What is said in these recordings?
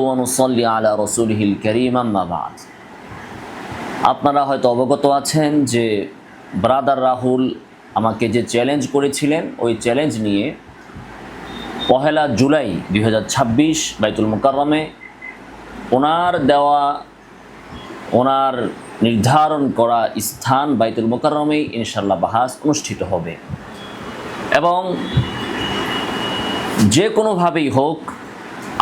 ওয়ানুসাল্লি আলা রাসূলিহিল কারীম আম্মা বা'দ। আপনারা হয়তো অবগত আছেন যে ব্রাদার রাহুল আমাকে যে চ্যালেঞ্জ করেছিলেন ওই চ্যালেঞ্জ নিয়ে 1 জুলাই 2026 বাইতুল মুকাররমে ওনার দেওয়া ওনার নির্ধারণ করা স্থান বাইতুল মুকাররমেই ইনশাআল্লাহ বাহাস অনুষ্ঠিত হবে এবং যে কোনোভাবেই হোক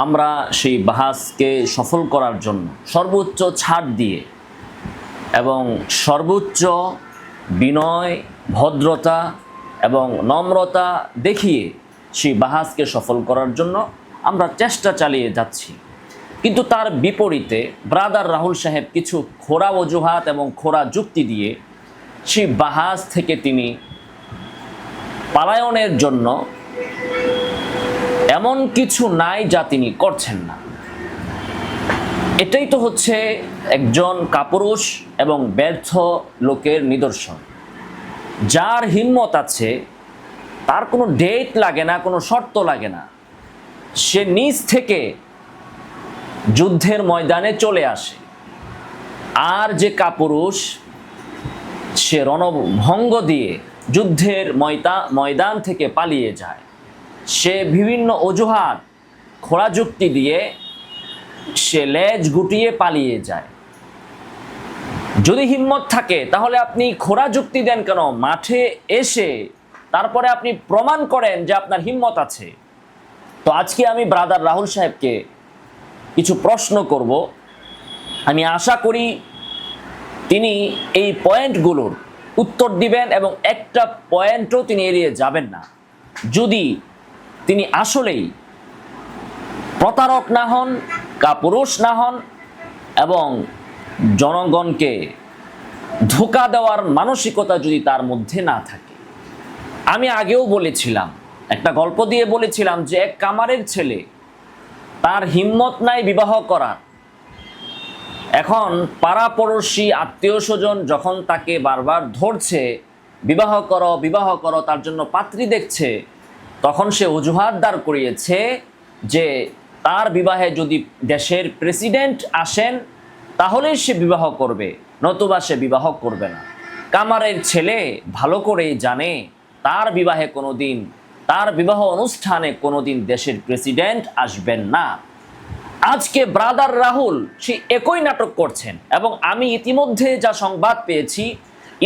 আমরা সেই বাহাসকে সফল করার জন্য সর্বোচ্চ ছাড় দিয়ে এবং সর্বোচ্চ বিনয়, ভদ্রতা এবং নম্রতা দেখিয়ে সেই বাহাসকে সফল করার জন্য আমরা চেষ্টা চালিয়ে যাচ্ছি। কিন্তু তার বিপরীতে ব্রাদার রাহুল সাহেব কিছু খোঁড়া অজুহাত এবং খোঁড়া যুক্তি দিয়ে সেই বাহাস থেকে তিনি পালায়নের জন্য এমন কিছু নাই যা তিনি করছেন না। এটাই তো হচ্ছে একজন কাপুরুষ এবং ব্যর্থ লোকের নিদর্শন। যার হিম্মত আছে, তার কোনো ডেট লাগে না, কোনো শর্ত লাগে না, সে নিজ থেকে যুদ্ধের ময়দানে চলে আসে। আর যে কাপুরুষ, সে রণভঙ্গ দিয়ে যুদ্ধের ময়দান থেকে পালিয়ে যায়, সে বিভিন্ন অজুহাত খোঁড়া যুক্তি দিয়ে সে লেজ গুটিয়ে পালিয়ে যায়। যদি হিম্মত থাকে তাহলে আপনি খোঁড়া যুক্তি দেন কেন? মাঠে এসে তারপরে আপনি প্রমাণ করেন যে আপনার হিম্মত আছে। তো আজকে আমি ব্রাদার রাহুল সাহেবকে কিছু প্রশ্ন করব। আমি আশা করি তিনি এই পয়েন্টগুলোর উত্তর দিবেন এবং একটা পয়েন্টও তিনি এড়িয়ে যাবেন না। যদি তিনি আসলেই প্রতারক না হন, কাপুরুষ না হন এবং জনগণকে ধোঁকা দেওয়ার মানসিকতা যদি তার মধ্যে না থাকে। আমি আগেও বলেছিলাম, একটা গল্প দিয়ে বলেছিলাম যে এক কামারের ছেলে, তার হিম্মত নাই বিবাহ করার। এখন পাড়াপড়শি আত্মীয় স্বজন যখন তাকে বারবার ধরছে, বিবাহ করো বিবাহ করো, তার জন্য পাত্রী দেখছে, তখন সে অজুহাত দাঁড় করিয়েছে যে তার বিবাহে যদি দেশের প্রেসিডেন্ট আসেন তাহলেই সে বিবাহ করবে, নতুবা সে বিবাহ করবে না। কামারের ছেলে ভালো করেই জানে তার বিবাহে কোনোদিন, তার বিবাহ অনুষ্ঠানে কোনোদিন দেশের প্রেসিডেন্ট আসবেন না। আজকে ব্রাদার রাহুল সে একই নাটক করছেন এবং আমি ইতিমধ্যে যা সংবাদ পেয়েছি,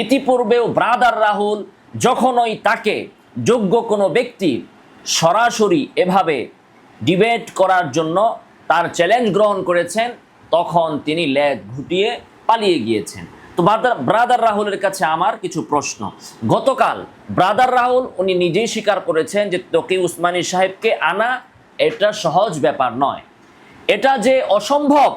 ইতিপূর্বেও ব্রাদার রাহুল যখনই তাকে যোগ্য কোনো ব্যক্তি সরাসরি এভাবে ডিবেট করার জন্য তার চ্যালেঞ্জ গ্রহণ করেছেন, তখন তিনি লেজ ঘুটিয়ে পালিয়ে গিয়েছেন। তো ব্রাদার রাহুলের কাছে আমার কিছু প্রশ্ন। গতকাল ব্রাদার রাহুল উনি নিজেই স্বীকার করেছেন যে তকি উসমানী সাহেবকে আনা এটা সহজ ব্যাপার নয়, এটা যে অসম্ভব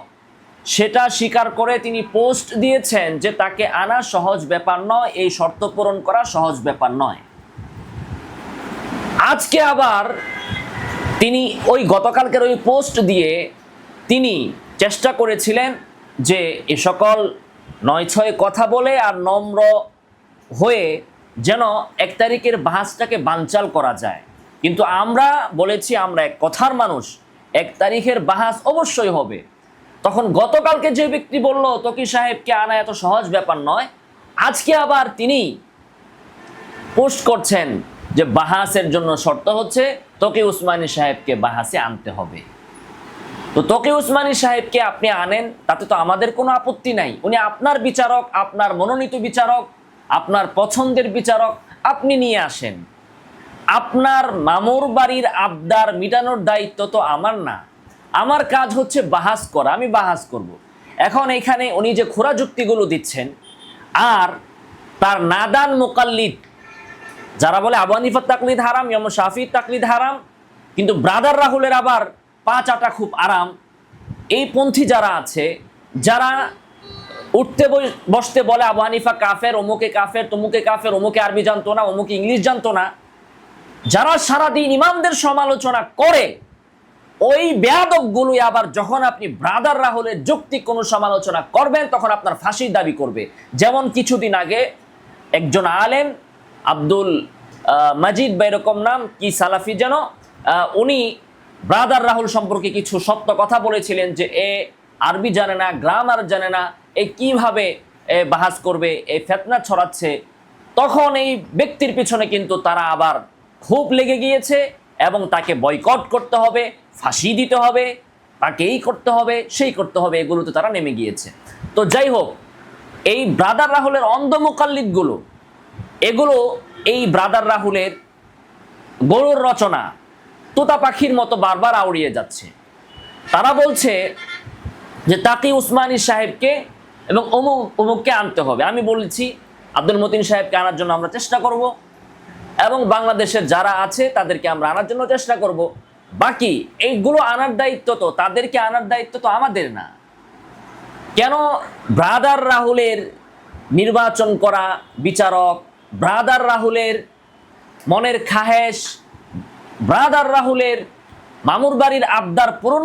সেটা স্বীকার করে তিনি পোস্ট দিয়েছেন যে তাকে আনা সহজ ব্যাপার নয়, এই শর্ত পূরণ করা সহজ ব্যাপার নয়। আজকে আবার তিনি ওই গতকালকের ওই পোস্ট দিয়ে তিনি চেষ্টা করেছিলেন যে এ সকল 9-6 কথা বলে আর নম্র হয়ে যেন 1 তারিখের বাহাসটাকে বানচাল করা যায়। কিন্তু আমরা বলেছি আমরা এক কথার মানুষ, 1 তারিখের বাহাস অবশ্যই হবে। তখন গতকালকে যে ব্যক্তি বলল তকি সাহেবকে আনা এত সহজ ব্যাপার নয়, আজকে আবার তিনি পোস্ট করছেন যে বাহাসের জন্য শর্ত হচ্ছে তকি উসমানী সাহেবকে বাহাসে আনতে হবে। তো তকি উসমানী সাহেবকে আপনি আনেন, তাতে তো আমাদের কোনো আপত্তি নাই। উনি আপনার বিচারক, আপনার মনোনীত বিচারক, আপনার পছন্দের বিচারক, আপনি নিয়ে আসেন। আপনার মামুর বাড়ির আবদার মিটানোর দায়িত্ব তো আমার না। আমার কাজ হচ্ছে বাহাস করা, আমি বাহাস করব। এখন এখানে উনি যে খোঁড়া যুক্তিগুলো দিচ্ছেন, আর তার নাদান মুকাল্লিদ যারা বলে আবু হানিফার তাকলিদ হারাম, ইমাম শাফির তাকলিদ হারাম, কিন্তু ব্রাদার রাহুলের আবার পা চাটা খুব আরাম, এই পন্থী যারা আছে, যারা উঠতে বসতে বলে আবু হানিফা কাফের, অমুকে কাফের, তমুকে কাফের, অমুকে আরবি জানতো না, অমুকে ইংলিশ জানতো না, যারা সারাদিন ইমামদের সমালোচনা করে, ওই বেয়াদবগুলোই আবার যখন আপনি ব্রাদার রাহুলের যৌক্তিক কোনো সমালোচনা করবেন তখন আপনার ফাঁসির দাবি করবে। যেমন কিছুদিন আগে একজন আলেম আব্দুল মাজিদ বা এরকম নাম কি সালাফি যেন, উনি ব্রাদার রাহুল সম্পর্কে কিছু সত্য কথা বলেছিলেন যে এ আরবি জানে না, গ্রামার জানে না, এ কিভাবে বাহাস করবে, এই ফেতনা ছড়াচ্ছে। তখন এই ব্যক্তির পিছনে কিন্তু তারা আবার খুব লেগে গিয়েছে এবং তাকে বয়কট করতে হবে, ফাঁসি দিতে হবে, তাকে এই করতে হবে, সেই করতে হবে, এগুলোতে তারা নেমে গিয়েছে। তো যাই হোক, এই ব্রাদার রাহুলের অন্ধ মুকাল্লিদগুলো, এগুলো এই ব্রাদার রাহুলের গরুর রচনা তোতা পাখির মতো বারবার আউড়িয়ে যাচ্ছে। তারা বলছে যে তাকি উসমানী সাহেবকে এবং অমুক অমুককে আনতে হবে। আমি বলেছি আব্দুল মতিন সাহেবকে আনার জন্য আমরা চেষ্টা করব এবং বাংলাদেশের যারা আছে তাদেরকে আমরা আনার জন্য চেষ্টা করব। বাকি এইগুলো আনার দায়িত্ব তো তাদেরকে আনার দায়িত্ব তো আমাদের না। কেন ব্রাদার রাহুলের নির্বাচন করা বিচারক, ব্রাদার রাহুলের মনের খাহেশ, ব্রাদার রাহুলের মামুর বাড়ির আবদার পূরণ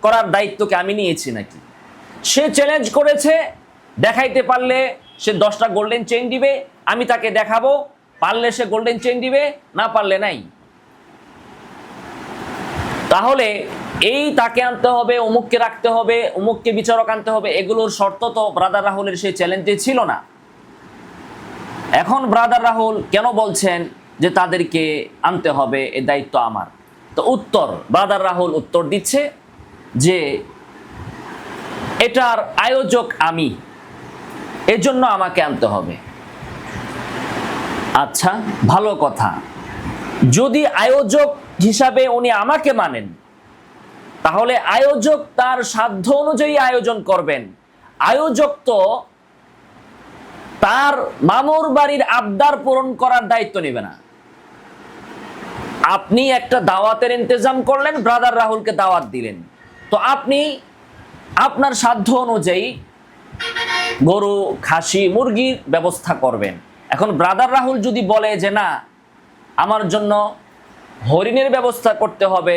করার দায়িত্বকে আমি নিয়েছি নাকি? সে চ্যালেঞ্জ করেছে, দেখাইতে পারলে সে 10টা গোল্ডেন চেইন দিবে, আমি তাকে দেখাবো, পারলে সে গোল্ডেন চেইন দিবে, না পারলে নাই। তাহলে এই তাকে আনতে হবে, অমুককে রাখতে হবে, অমুককে বিচারক আনতে হবে, এগুলোর শর্ত তো ব্রাদার রাহুলের সেই চ্যালেঞ্জে ছিল না। এখন ব্রাদার রাহুল কেন বলছেন যে তাদেরকে আনতে হবে, এ দায়িত্ব আমার? তো উত্তর, ব্রাদার রাহুল উত্তর দিচ্ছে যে এটার আয়োজক আমি, এজন্য আমাকে আনতে হবে। আচ্ছা, ভালো কথা। যদি আয়োজক হিসাবে উনি আমাকে মানেন, তাহলে আয়োজক তার সাধ্য অনুযায়ী আয়োজন করবেন। আয়োজক তো তার মামুর বাড়ির আবদার পূরণ করার দায়িত্ব নেবে না। আপনি একটা দাওয়াতের ইন্তজাম করলেন, ব্রাদার রাহুলকে দাওয়াত দিলেন, তো আপনি আপনার সাধ্য অনুযায়ী গরু, খাসি, মুরগির ব্যবস্থা করবেন। এখন ব্রাদার রাহুল যদি বলে যে না, আমার জন্য হরিণের ব্যবস্থা করতে হবে,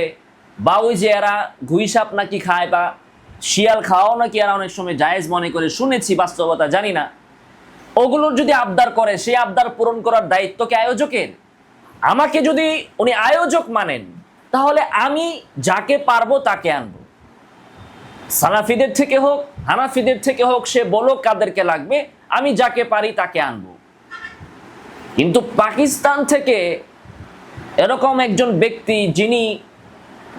বা ওই যে এরা ঘুইসাপ নাকি খায়, বা শিয়াল খাওয়াও নাকি এরা অনেক সময় জায়েজ মনে করে, শুনেছি, বাস্তবতা জানি না, ওগুলোর যদি আবদার করে, সেই আবদার পূরণ করার দায়িত্ব কি আয়োজকের? আমাকে যদি উনি আয়োজক মানেন, তাহলে আমি যাকে পারবো তাকে আনবো। সালাফিদের থেকে হোক, হানাফিদের থেকে হোক, সে বলো কাদেরকে লাগবে, আমি যাকে পারি তাকে আনবো। কিন্তু পাকিস্তান থেকে এরকম একজন ব্যক্তি, যিনি,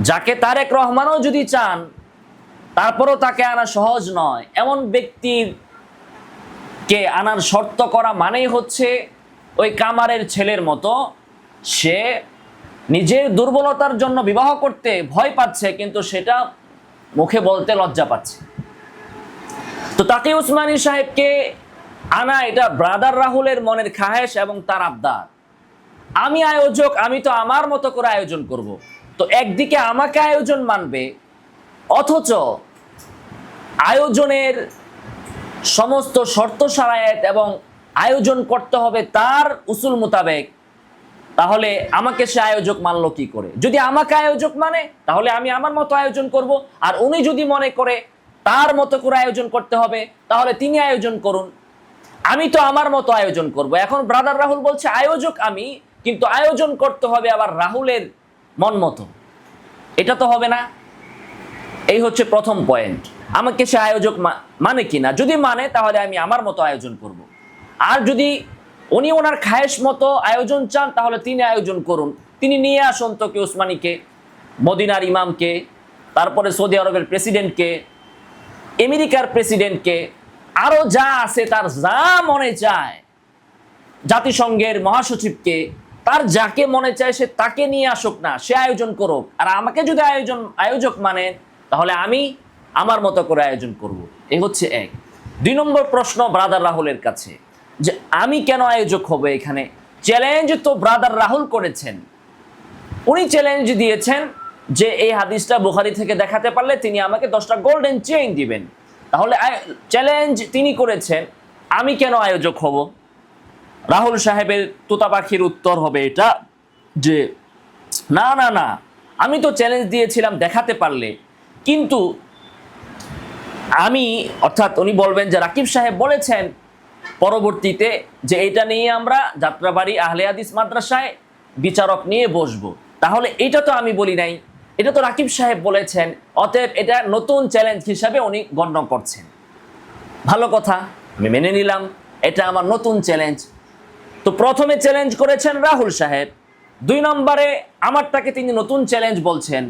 যাকে তারেক রহমানও যদি চান তারপরও তাকে আনা সহজ নয়, এমন ব্যক্তির কে আনার শর্ত করা মানেই হচ্ছে ওই কামারের ছেলের মতো, সে নিজের দুর্বলতার জন্য বিবাহ করতে ভয় পাচ্ছে, কিন্তু সেটা মুখে বলতে লজ্জা পাচ্ছে। তো তাকি উসমানী সাহেবকে আনা, এটা ব্রাদার রাহুলের মনের খাহেশ এবং তার আবদার। আমি আয়োজক, আমি তো আমার মতো করে আয়োজন করব। তো একদিকে আমাকে আয়োজন মানবে, অথচ আয়োজনের সমস্ত শর্ত সারায়াত এবং আয়োজন করতে হবে তার উসুল মোতাবেক, তাহলে আমাকে সে আয়োজক মানলো কি করে? যদি আমাকে আয়োজক মানে, তাহলে আমি আমার মতো আয়োজন করব, আর উনি যদি মনে করে তার মতো করে আয়োজন করতে হবে, তাহলে তিনি আয়োজন করুন, আমি তো আমার মতো আয়োজন করব। এখন ব্রাদার রাহুল বলছে আয়োজক আমি, কিন্তু আয়োজন করতে হবে আবার রাহুলের মন মতো, এটা তো হবে না। এই হচ্ছে প্রথম পয়েন্ট। আমাকে সে আয়োজক মানে কিনা, যদি মানে তাহলে আমি আমার মতো আয়োজন করব। আর যদি উনি ওনার খায়েশ মতো আয়োজন চান, তাহলে তিনি আয়োজন করুন, তিনি নিয়ে আসুন তোকে উসমানীকে, মদিনার ইমামকে, তারপরে সৌদি আরবের প্রেসিডেন্টকে, আমেরিকার প্রেসিডেন্টকে, আরো যা আছে তার যা মনে চায়, জাতিসংঘের মহাসচিবকে, তার যাকে মনে চায় সে তাকে নিয়ে আসুক না, সে আয়োজন করুক। আর আমাকে যদি আয়োজক মানে, তাহলে আমি আমার মতো করে আয়োজন করব। এই হচ্ছে এক। 2 নম্বর প্রশ্ন ব্রাদার রাহুলের কাছে, যে আমি কেন আয়োজক হব এখানে? চ্যালেঞ্জ তো ব্রাদার রাহুল করেছেন, উনি চ্যালেঞ্জ দিয়েছেন যে এই হাদিসটা বুখারী থেকে দেখাতে পারলে তিনি আমাকে 10টা গোল্ডেন চেইন দিবেন। তাহলে চ্যালেঞ্জ তিনি করেছেন, আমি কেন আয়োজক হব? রাহুল সাহেবের তোতা পাখির উত্তর হবে এটা যে না না না, আমি তো চ্যালেঞ্জ দিয়েছিলাম দেখাতে পারলে, কিন্তু আমি, অর্থাৎ উনি বলবেন যে রাকিব সাহেব বলেছেন পরবর্তীতে যে এটা নিয়ে আমরা যাত্রাবাড়ি আহলে হাদিস মাদ্রাসায় বিচারক নিয়ে বসবো, তাহলে এটা তো আমি বলি নাই, এটা তো রাকিব সাহেব বলেছেন, অতএব এটা নতুন চ্যালেঞ্জ হিসাবে উনি গণ্য করছেন। ভালো কথা, আমি মেনে নিলাম এটা আমার নতুন চ্যালেঞ্জ। তো প্রথমে চ্যালেঞ্জ করেছেন রাহুল সাহেব, 2 নম্বরে আমারটাকে তিনি নতুন চ্যালেঞ্জ বলছেন,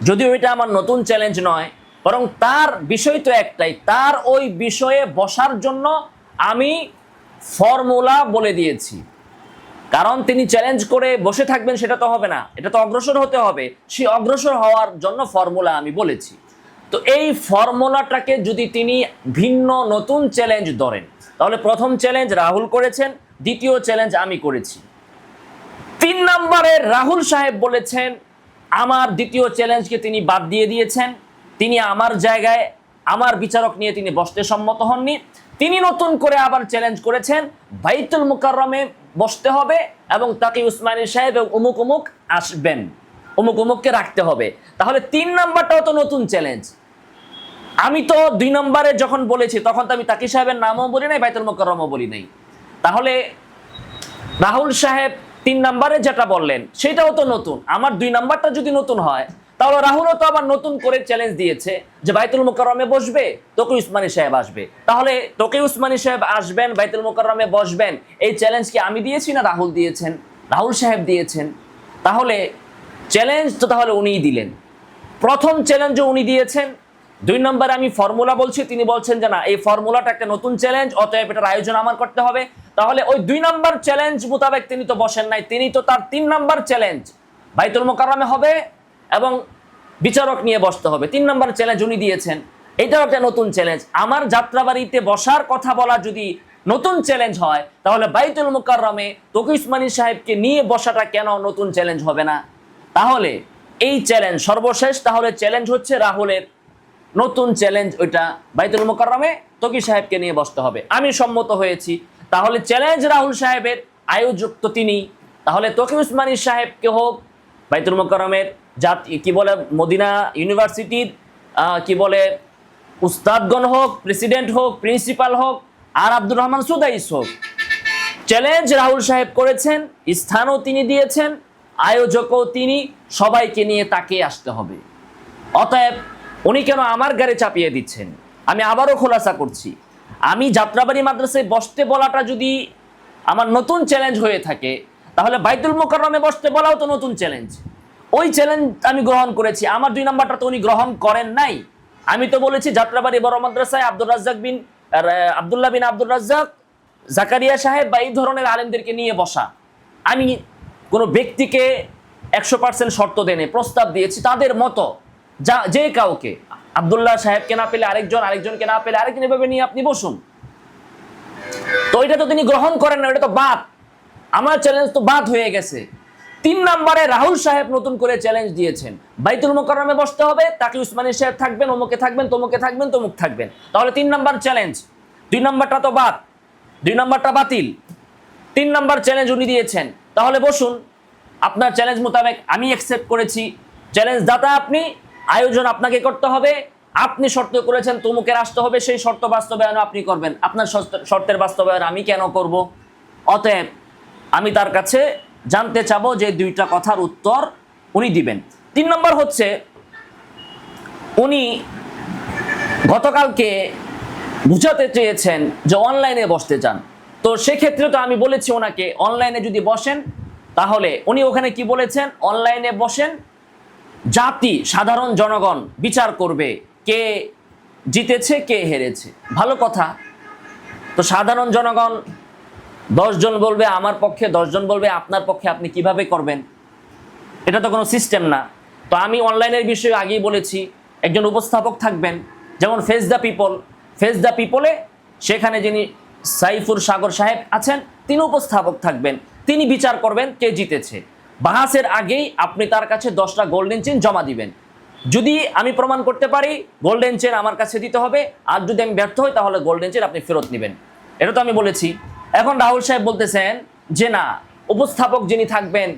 যদিও এটা আমার নতুন চ্যালেঞ্জ নয়, বরং তার বিষয় তো একটাই, তার ওই বিষয়ে বসার জন্য আমি ফর্মুলা বলে দিয়েছি। কারণ তিনি চ্যালেঞ্জ করে বসে থাকবেন সেটা তো হবে না, এটা তো অগ্রসর হতে হবে, সেই অগ্রসর হওয়ার জন্য ফর্মুলা আমি বলেছি। তো এই ফর্মুলাটাকে যদি তিনি ভিন্ন নতুন চ্যালেঞ্জ ধরেন, তাহলে প্রথম চ্যালেঞ্জ রাহুল করেছেন, দ্বিতীয় চ্যালেঞ্জ আমি করেছি। 3 নম্বরে রাহুল সাহেব বলেছেন আমার দ্বিতীয় চ্যালেঞ্জকে তিনি বাদ দিয়ে দিয়েছেন, তিনি আমার জায়গায় আমার বিচারক নিয়ে তিনি বসতে সম্মত হননি। তিনি নতুন করে আবার চ্যালেঞ্জ করেছেন বাইতুল মুকাররমে বসতে হবে এবং তাকি উসমানী সাহেব এবং অমুক অমুক আসবেন, অমুক অমুককে রাখতে হবে। তাহলে 3 নম্বরটাও তো নতুন চ্যালেঞ্জ। আমি তো 2 নম্বরে যখন বলেছি তখন তো আমি তাকি সাহেবের নামও বলি নাই, বাইতুল মুকাররমও বলি নাই। তাহলে রাহুল সাহেব 3 নম্বরে যেটা বললেন সেটাও তো নতুন। আমার 2 নম্বরটা যদি নতুন হয়, তাহলে রাহুলও তো আবার নতুন করে চ্যালেঞ্জ দিয়েছে যে বাইতুল মুকাররমে বসবে, তকি উসমানী সাহেব আসবে। তাহলে তকি উসমানী সাহেব আসবেন, বাইতুল মুকাররমে বসবেন, এই চ্যালেঞ্জ কি আমি দিয়েছি না রাহুল দিয়েছেন? রাহুল সাহেব দিয়েছেন। তাহলে চ্যালেঞ্জ তো তাহলে উনিই দিলেন। প্রথম চ্যালেঞ্জও উনি দিয়েছেন, 2 নম্বরে আমি ফর্মুলা বলছি, তিনি বলছেন যে না, এই ফর্মুলাটা একটা নতুন চ্যালেঞ্জ, অতএব এটার আয়োজন আমার করতে হবে। তাহলে ওই 2 নম্বর চ্যালেঞ্জ মোতাবেক তিনি তো বসেন নাই, তিনি তো তার 3 নম্বর চ্যালেঞ্জ বাইতুল মুকাররমে হবে এবং বিচারক নিয়ে বসতে হবে, 3 নম্বর চ্যালেঞ্জ উনি দিয়েছেন। এটাও একটা নতুন চ্যালেঞ্জ। আমার যাত্রাবাড়িতে বসার কথা বলা যদি নতুন চ্যালেঞ্জ হয়, তাহলে বাইতুল মুকাররমে তকি উসমানী সাহেবকে নিয়ে বসাটা কেন নতুন চ্যালেঞ্জ হবে না? তাহলে এই চ্যালেঞ্জ সর্বশেষ, তাহলে চ্যালেঞ্জ হচ্ছে রাহুলের নতুন চ্যালেঞ্জ, ওইটা বাইতুল মুকাররমে তকি সাহেবকে নিয়ে বসতে হবে। আমি সম্মত হয়েছি। তাহলে চ্যালেঞ্জ রাহুল সাহেবের, আয়োজক তো তিনি। তাহলে তকি উসমানী সাহেবকে হোক, বাইতুল মুকাররমের কি বলে মদিনা ইউনিভার্সিটির কি বলে উস্তাদগণ হোক, প্রেসিডেন্ট হোক, প্রিন্সিপাল হোক, আর আব্দুর রহমান সুদাইস হোক, চ্যালেঞ্জ রাহুল সাহেব করেছেন, স্থানও তিনি দিয়েছেন, আয়োজকও তিনি, সবাইকে নিয়ে তাকে আসতে হবে। অতএব উনি কেন আমার গাড়ি চাপিয়ে দিচ্ছেন? আমি আবারও খোলাসা করছি, আমি যাত্রাবাড়ি মাদ্রাসায় বসতে বলাটা যদি আমার নতুন চ্যালেঞ্জ হয়ে থাকে, তাহলে বাইতুল মুকাররমে বসতে বলাও তো নতুন চ্যালেঞ্জ। ওই চ্যালেঞ্জ আমি গ্রহণ করেছি, আমার 2 নম্বরটা তো উনি গ্রহণ করেন নাই। আমি তো বলেছি যাত্রাবাড়ি বড় মাদ্রাসায় আব্দুল্লাহ বিন আব্দুর রাজ্জাক, জাকারিয়া সাহেব বা এই ধরনের আলেমদেরকে নিয়ে বসা। আমি কোনো ব্যক্তিকে 100% শর্ত দেনে প্রস্তাব দিয়েছি, তাদের মতো যে কাউকে, আব্দুল্লাহ সাহেবকে না পেলে আরেকজন, আরেকজনকে না পেলে আরেকজন, এভাবে নিয়ে আপনি বসুন। তো এটা তো তিনি গ্রহণ করেন না, এটা তো বাদ। আমার চ্যালেঞ্জ তো বাদ হয়ে গেছে। 3 নম্বরে রাহুল সাহেব নতুন করে চ্যালেঞ্জ দিয়েছেন, বাইতুল মুকাররমে বসতে হবে, তাকি উসমানী সাহেব থাকবেন, অমুকে থাকবেন, তমুকে থাকবেন, তমুক থাকবেন। তাহলে 3 নম্বর চ্যালেঞ্জ, 2 নম্বরটা তো বাদ, 2 নম্বরটা বাতিল। 3 নম্বর চ্যালেঞ্জ উনি দিয়েছেন, তাহলে বসুন। আপনার চ্যালেঞ্জ মোতাবেক আমি অ্যাকসেপ্ট করেছি। চ্যালেঞ্জ দাতা আপনি, আয়োজন আপনাকে করতে হবে। আপনি শর্ত করেছেন তমুকের আসতে হবে, সেই শর্ত বাস্তবায়ন আপনি করবেন। আপনার শর্তের বাস্তবায়ন আমি কেন করব? অতএব আমি তার কাছে জানতে চাবো যে 2টা কথার উত্তর উনি দিবেন। 3 নম্বর হচ্ছে, উনি গতকালকে বুঝাতে চেয়েছেন যে অনলাইনে বসতে চান। তো সেক্ষেত্রে তো আমি বলেছি ওনাকে অনলাইনে যদি বসেন, তাহলে উনি ওখানে কি বলেছেন, অনলাইনে বসেন, জাতি সাধারণ জনগণ বিচার করবে কে জিতেছে কে হেরেছে। ভালো কথা। তো সাধারণ জনগণ 10 জন বলবে আমার পক্ষে, 10 জন বলবে আপনার পক্ষে, আপনি কিভাবে করবেন? এটা তো কোনো সিস্টেম না। তো আমি অনলাইনের বিষয়ে আগেই বলেছি, একজন উপস্থাপক থাকবেন, যেমন face the people, face the পিপলে সেখানে যিনি সাইফুর সাগর সাহেব আছেন, তিনি উপস্থাপক থাকবেন, তিনি বিচার করবেন কে জিতেছে। বাহাসের আগেই আপনি তার কাছে 10টা গোল্ডেন চেন জমা দিবেন। যদি আমি প্রমাণ করতে পারি, গোল্ডেন চেন আমার কাছে দিতে হবে, আর যদি আমি ব্যর্থ হই তাহলে গোল্ডেন চেন আপনি ফেরত নেবেন। এটা তো আমি বলেছি। এখন রাহুল সাহেব বলতেছেন যে না, উপস্থাপক যিনি থাকবেন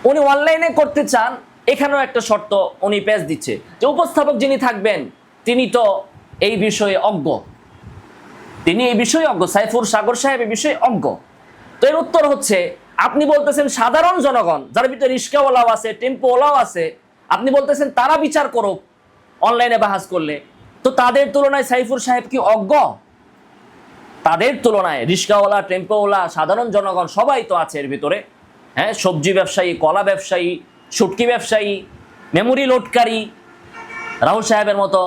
উনি অনলাইনে করতে চান, এখানেও একটা শর্ত উনি পেশ দিচ্ছে যে উপস্থাপক যিনি থাকবেন তিনি তো এই বিষয়ে অজ্ঞ, তিনি এই বিষয়ে অজ্ঞ, সাইফুর সাগর সাহেব এই বিষয়ে অজ্ঞ। তো এর উত্তর হচ্ছে, আপনি বলতেছেন সাধারণ জনগণ, যার ভিতরে রিস্কাওয়ালাও আছে, টেম্পোওয়ালাও আছে, আপনি বলতেছেন তারা বিচার করুক অনলাইনে বাহাস করলে, তো তাদের তুলনায় সাইফুর সাহেব কি অজ্ঞ? তাদের তুলনায় রিস্কাওয়ালা, টেম্পোওয়ালা, সাধারণ জনগণ সবাই তো আছে এর ভিতরে। হ্যাঁ, সবজি ব্যবসায়ী, কলা ব্যবসায়ী, শুটকি ব্যবসায়ী, মেমোরি লোডকারী, রাহুল সাহেবের মতো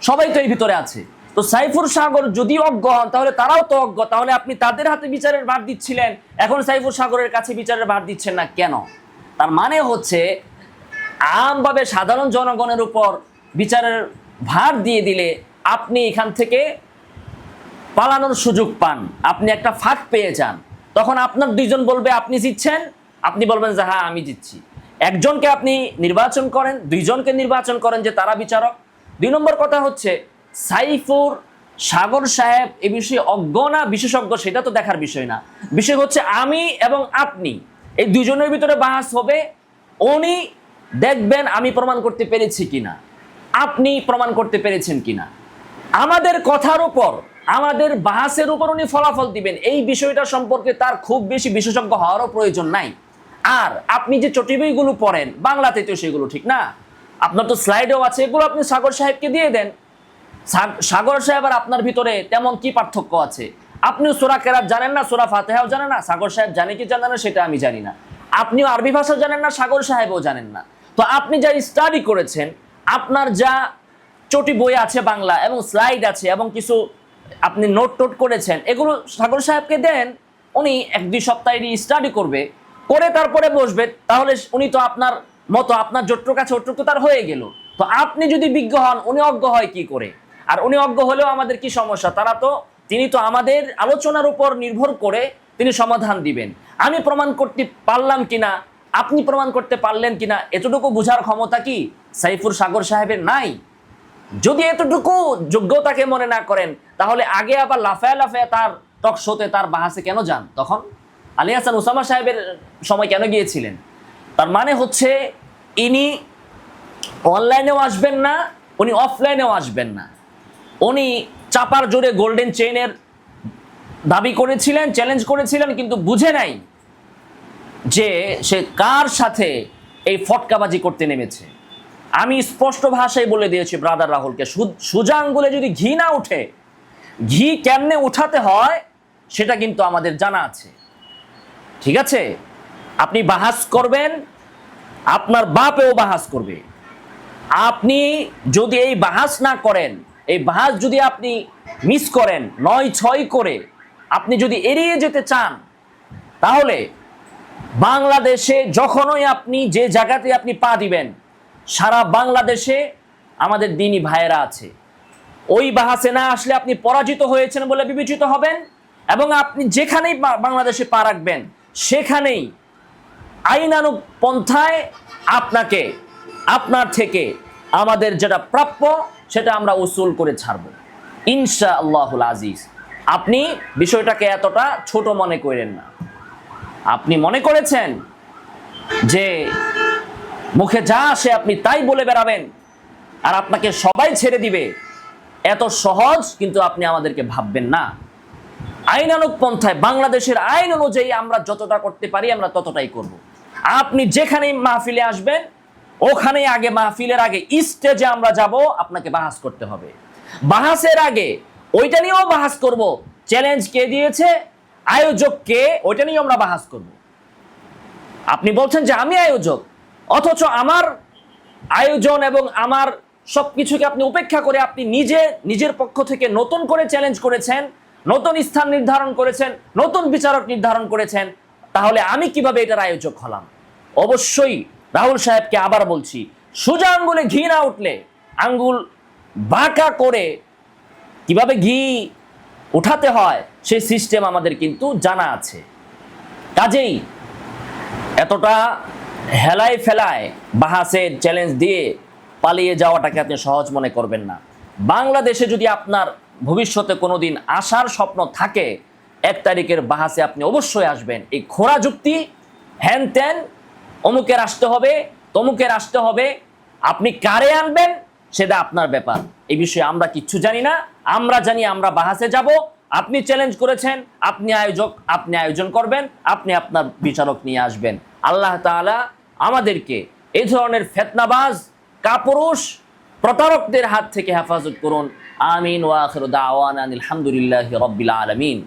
সবাই তো এই ভিতরে আছে। তো সাইফুর সাগর যদি অজ্ঞ হন তাহলে তারাও তো অজ্ঞ, তাহলে আপনি তাদের হাতে বিচারের ভার দিচ্ছিলেন, এখন সাইফুর সাগরের কাছে বিচারের ভার দিচ্ছেন না কেন? তার মানে হচ্ছে আমভাবে সাধারণ জনগণের উপর বিচারের ভার দিয়ে দিলে আপনি এখান থেকে পালানোর সুযোগ পান, আপনি একটা ফাঁক পেয়ে যান। তখন আপনার দুইজন বলবে আপনি জিতছেন, আপনি বলবেন যে হ্যাঁ আমি জিতছি। একজনকে আপনি নির্বাচন করেন, দুইজনকে নির্বাচন করেন যে তারা বিচারক। 2 নম্বর কথা হচ্ছে সাইফুর সাগর সাহেব এ বিষয়ে অজ্ঞ না বিশেষজ্ঞ সেটা তো দেখার বিষয় না, বিষয় হচ্ছে আমি এবং আপনি এই দুজনের ভিতরে বাহাস হবে। উনি দেখবেন আমি প্রমাণ করতে পেরেছি কিনা, আপনি প্রমাণ করতে পেরেছেন কিনা। আমাদের কথার উপর, আমাদের বাহাসের উপর উনি ফলাফল দিবেন। এই বিষয়টা সম্পর্কে তার খুব বেশি বিশেষজ্ঞ হওয়ারও প্রয়োজন নাই। আর আপনি যে চটি বইগুলো পড়েন বাংলাতে তো সেগুলো ঠিক না, আপনার তো স্লাইডেও আছে, এগুলো আপনি সাগর সাহেবকে দিয়ে দেন। সাগর সাহেব আর আপনার ভিতরে তেমন কি পার্থক্য আছে? আপনিও সূরা কেরাত জানেন না, সূরা ফাতিহাও জানেন না, সাগর সাহেব জানে কি জানে না সেটা আমি জানি না। আপনিও আরবি ভাষা জানেন না, সাগর সাহেবও জানেন না। তো আপনি যা স্টাডি করেছেন, আপনার যা চটি বই আছে বাংলা এবং স্লাইড আছে এবং কিছু আপনি নোট টোট করেছেন, এগুলো সাগর সাহেবকে দেন। উনি 1-2 সপ্তাহ স্টাডি করবে, করে তারপরে বসবে। তাহলে উনি তো আপনার মতো, আপনার যতটুকু আছে ওটুকু তার হয়ে গেল। তো আপনি যদি বিজ্ঞ হন, উনি অজ্ঞ হয় কি করে? আর উনি অজ্ঞ হলেও আমাদের কি সমস্যা? তিনি তো আমাদের আলোচনার উপর নির্ভর করে তিনি সমাধান দিবেন। আমি প্রমাণ করতে পারলাম কিনা, আপনি প্রমাণ করতে পারলেন কিনা, এতটুকু বোঝার ক্ষমতা কি সাইফুর সাগর সাহেবের নাই? যদি এতটুকু যোগ্যতাকে মনে না করেন, তাহলে আগে আবার লাফায়া লাফায়া তার টক শোতে, তার বাহাসে কেন যান? তখন আলী হাসান ওসামা সাহেবের সময় কেন গিয়েছিলেন? তার মানে হচ্ছে ইনি অনলাইনেও আসবেন না, উনি অফলাইনেও আসবেন না। উনি চাপার জোরে গোল্ডেন চেইনের দাবি করেছিলেন, চ্যালেঞ্জ করেছিলেন, কিন্তু বুঝে নাই যে সে কার সাথে এই ফটকাবাজি করতে নেমেছে। আমি স্পষ্ট ভাষায় বলে দিয়েছি ব্রাদার রাহুলকে, সোজা আঙ্গুলে যদি ঘি না উঠে, ঘি কেমনে উঠাতে হয় সেটা কিন্তু আমাদের জানা আছে। ঠিক আছে, আপনি বাহাস করবেন, আপনার বাপেও বাহাস করবে। আপনি যদি এই বাহাস না করেন, এই বাহাস যদি আপনি মিস করেন, 9-6 করে আপনি যদি এড়িয়ে যেতে চান, তাহলে বাংলাদেশে যখনই আপনি যে জায়গাতে আপনি পা দিবেন, সারা বাংলাদেশে আমাদের দিনী ভাইয়েরা আছে। ওই বাহাসে না আসলে আপনি পরাজিত হয়েছেন বলে বিবেচিত হবেন, এবং আপনি যেখানেই বাংলাদেশে পা রাখবেন সেখানেই আইনানুগ পন্থায় আপনাকে, আপনার থেকে আমাদের যেটা প্রাপ্য সেটা আমরা উসুল করে ছাড়ব ইনশাআল্লাহুল আজিজ। আপনি বিষয়টাকে এতটা ছোট মনে করেন না। আপনি মনে করেছেন যে মুখে যা আসে আপনি তাই বলে বেড়াবেন আর আপনাকে সবাই ছেড়ে দিবে, এত সহজ কিন্তু আপনি আমাদেরকে ভাববেন না। আইনানুগ পন্থায়, বাংলাদেশের আইন অনুযায়ী আমরা যতটা করতে পারি আমরা ততটাই করব। আপনি যেখানেই মাহফিলে আসবেন, ওখানেই আগে, মাহফিলের আগে স্টেজে আমরা যাব, আপনাকে বাহাস করতে হবে। বাহাসের আগে ওইটা নিয়েও বাহাস করব, চ্যালেঞ্জ কে দিয়েছে, আয়োজক কে, ওইটা নিয়েও আমরা বাহাস করব। আপনি বলছেন যে আমি আয়োজক, অথচ আমার আয়োজন এবং আমার সবকিছুকে আপনি উপেক্ষা করে আপনি নিজের পক্ষ থেকে নতুন করে চ্যালেঞ্জ করেছেন, নতুন স্থান নির্ধারণ করেছেন, নতুন বিচারক নির্ধারণ করেছেন। তাহলে আমি কিভাবে এটার আয়োজক হলাম? অবশ্যই রাহুল সাহেবকে আবার বলছি, সোজা আঙ্গুলে ঘি না উঠলে আঙ্গুল বাঁকা করে কিভাবে ঘি উঠাতে হয় সেই সিস্টেম আমাদের কিন্তু জানা আছে। কাজেই এতটা হেলায় ফেলায় বাহাসের চ্যালেঞ্জ দিয়ে পালিয়ে যাওয়াটাকে আপনি সহজ মনে করবেন না। বাংলাদেশে যদি আপনার ভবিষ্যতে কোনোদিন আসার স্বপ্ন থাকে, 1 তারিখের বাহাসে আপনি অবশ্যই আসবেন। এই খোঁড়া যুক্তি, হ্যান ত্যান, অমুকের আসতে হবে, তমুকের আসতে হবে, আপনি কারে আনবেন সেটা আপনার ব্যাপার। এই বিষয়ে আমরা কিচ্ছু জানি না। আমরা জানি আমরা বাহাসে যাব, আপনি চ্যালেঞ্জ করেছেন, আপনি আয়োজক, আপনি আয়োজন করবেন, আপনি আপনার বিচারক নিয়ে আসবেন। আল্লাহ তাআলা আমাদেরকে এই ধরনের ফিতনাবাজ, কাপুরুষ, প্রতারকদের হাত থেকে হেফাজত করুন। আমিন ওয়া আখিরু দাওয়ানা আলহামদুলিল্লাহি রাব্বিল আলামিন।